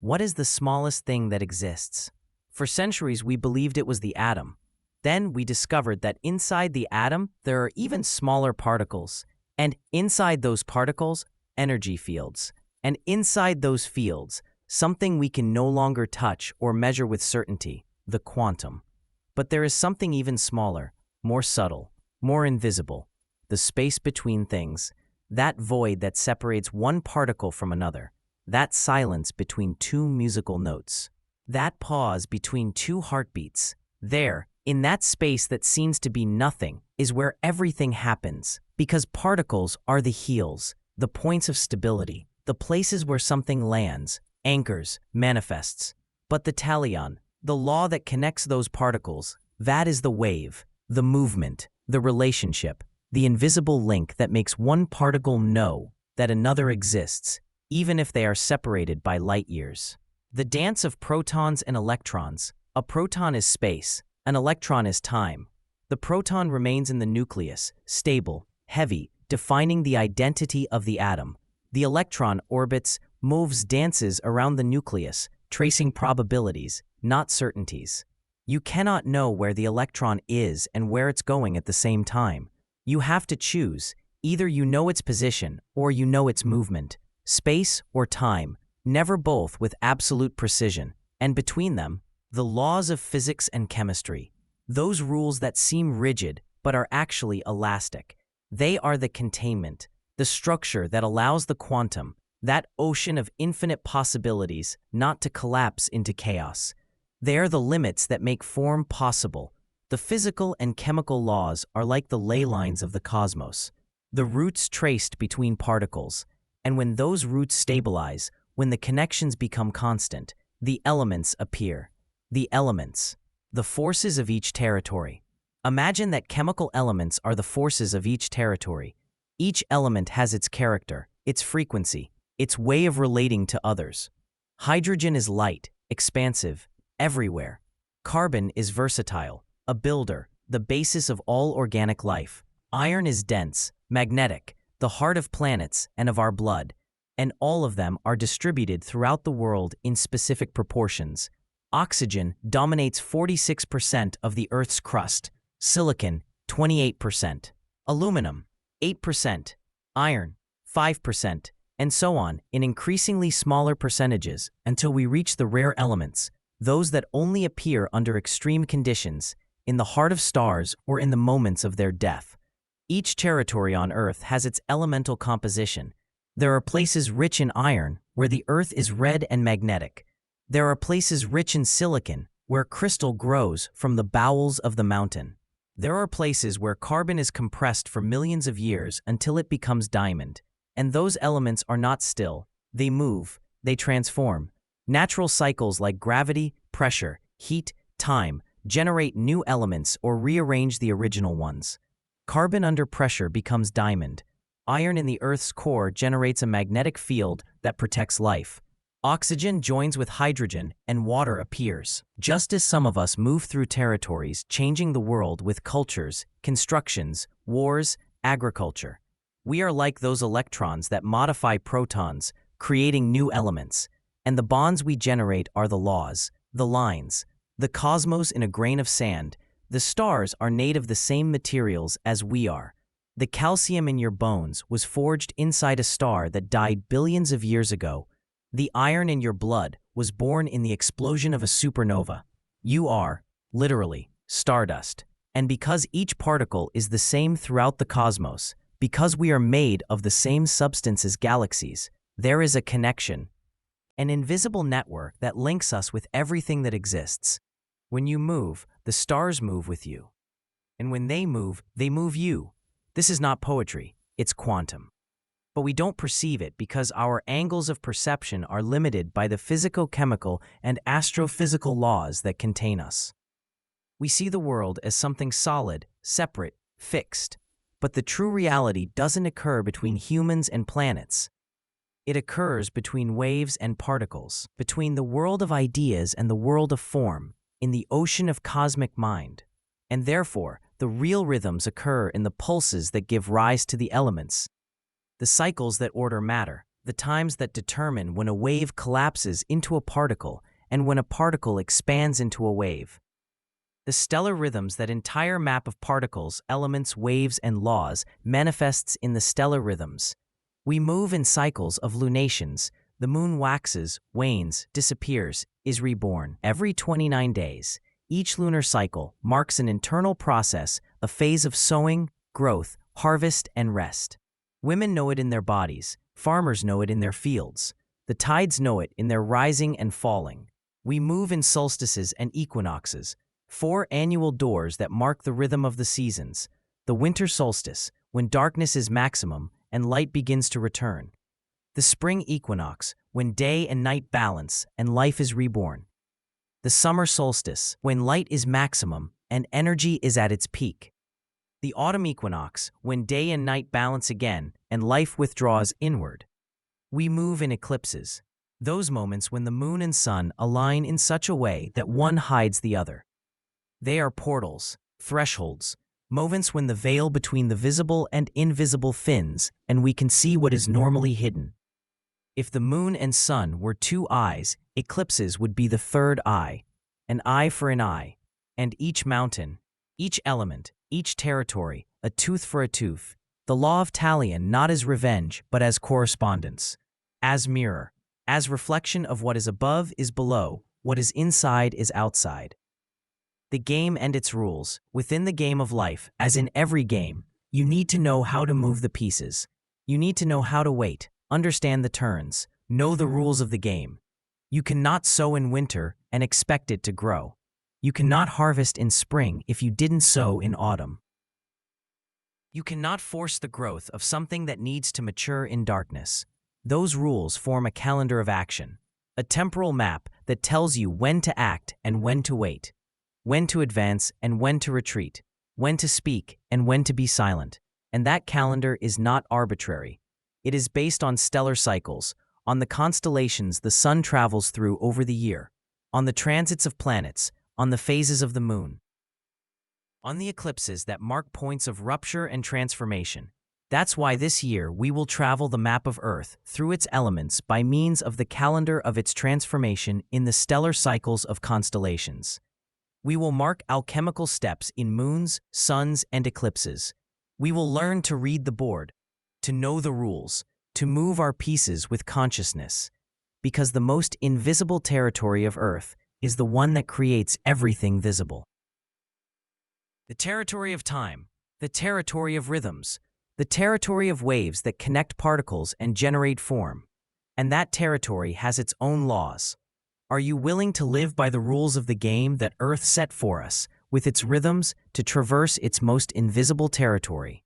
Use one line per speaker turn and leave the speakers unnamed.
What is the smallest thing that exists? For centuries, we believed it was the atom. Then we discovered that inside the atom, there are even smaller particles. And inside those particles, energy fields. And inside those fields, something we can no longer touch or measure with certainty, the quantum. But there is something even smaller, more subtle, more invisible, the space between things, that void that separates one particle from another, that silence between two musical notes, that pause between two heartbeats. There, in that space that seems to be nothing, is where everything happens, because particles are the heels, the points of stability, the places where something lands, anchors, manifests. But the talion, the law that connects those particles, that is the wave, the movement, the relationship, the invisible link that makes one particle know that another exists, even if they are separated by light years. The dance of protons and electrons. A proton is space, an electron is time. The proton remains in the nucleus, stable, heavy, defining the identity of the atom. The electron orbits, moves, dances around the nucleus, tracing probabilities, not certainties. You cannot know where the electron is and where it's going at the same time. You have to choose. Either you know its position or you know its movement, space or time, never both with absolute precision. And between them, the laws of physics and chemistry, those rules that seem rigid but are actually elastic. They are the containment, the structure that allows the quantum, that ocean of infinite possibilities, not to collapse into chaos. They are the limits that make form possible. The physical and chemical laws are like the ley lines of the cosmos, the roots traced between particles. And when those roots stabilize, when the connections become constant, the elements appear. The elements, the forces of each territory. Imagine that chemical elements are the forces of each territory. Each element has its character, its frequency, its way of relating to others. Hydrogen is light, expansive, everywhere. Carbon is versatile, a builder, the basis of all organic life. Iron is dense, magnetic, the heart of planets and of our blood. And all of them are distributed throughout the world in specific proportions. Oxygen dominates 46% of the Earth's crust, silicon 28%, aluminum 8%, iron 5%, and so on in increasingly smaller percentages until we reach the rare elements, those that only appear under extreme conditions, in the heart of stars or in the moments of their death. Each territory on Earth has its elemental composition. There are places rich in iron, where the Earth is red and magnetic. There are places rich in silicon, where crystal grows from the bowels of the mountain. There are places where carbon is compressed for millions of years until it becomes diamond. And those elements are not still. They move, they transform. Natural cycles like gravity, pressure, heat, time generate new elements or rearrange the original ones. Carbon under pressure becomes diamond. Iron in the Earth's core generates a magnetic field that protects life. Oxygen joins with hydrogen and water appears. Just as some of us move through territories, changing the world with cultures, constructions, wars, agriculture. We are like those electrons that modify protons, creating new elements. And the bonds we generate are the laws, the lines. The cosmos in a grain of sand. The stars are made of the same materials as we are. The calcium in your bones was forged inside a star that died billions of years ago. The iron in your blood was born in the explosion of a supernova. You are, literally, stardust. And because each particle is the same throughout the cosmos, because we are made of the same substance as galaxies, there is a connection, an invisible network that links us with everything that exists. When you move, the stars move with you. And when they move you. This is not poetry, it's quantum. But we don't perceive it because our angles of perception are limited by the physico-chemical and astrophysical laws that contain us. We see the world as something solid, separate, fixed. But the true reality doesn't occur between humans and planets. It occurs between waves and particles, between the world of ideas and the world of form, in the ocean of cosmic mind. And therefore, the real rhythms occur in the pulses that give rise to the elements, the cycles that order matter, the times that determine when a wave collapses into a particle and when a particle expands into a wave. The stellar rhythms, that entire map of particles, elements, waves, and laws, manifests in the stellar rhythms. We move in cycles of lunations. The moon waxes, wanes, disappears, is reborn every 29 days. Each lunar cycle marks an internal process, a phase of sowing, growth, harvest, and rest. Women know it in their bodies. Farmers know it in their fields. The tides know it in their rising and falling. We move in solstices and equinoxes, 4 annual doors that mark the rhythm of the seasons. The winter solstice, when darkness is maximum and light begins to return. The spring equinox, when day and night balance and life is reborn. The summer solstice, when light is maximum and energy is at its peak. The autumn equinox, when day and night balance again and life withdraws inward. We move in eclipses, those moments when the moon and sun align in such a way that one hides the other. They are portals, thresholds, moments when the veil between the visible and invisible thins and we can see what is normally hidden. If the moon and sun were 2 eyes, eclipses would be the 3rd eye, an eye for an eye, and each mountain, each element, each territory, a tooth for a tooth. The law of Talion not as revenge but as correspondence, as mirror, as reflection of what is above is below, what is inside is outside. The game and its rules. Within the game of life, as in every game, you need to know how to move the pieces. You need to know how to wait, understand the turns, know the rules of the game. You cannot sow in winter and expect it to grow. You cannot harvest in spring if you didn't sow in autumn. You cannot force the growth of something that needs to mature in darkness. Those rules form a calendar of action, a temporal map that tells you when to act and when to wait, when to advance and when to retreat, when to speak and when to be silent. And that calendar is not arbitrary. It is based on stellar cycles, on the constellations the sun travels through over the year, on the transits of planets, on the phases of the moon, on the eclipses that mark points of rupture and transformation. That's why this year we will travel the map of Earth through its elements by means of the calendar of its transformation in the stellar cycles of constellations. We will mark alchemical steps in moons, suns, and eclipses. We will learn to read the board, to know the rules, to move our pieces with consciousness, because the most invisible territory of Earth is the one that creates everything visible. The territory of time, the territory of rhythms, the territory of waves that connect particles and generate form. And that territory has its own laws. Are you willing to live by the rules of the game that Earth set for us, with its rhythms, to traverse its most invisible territory?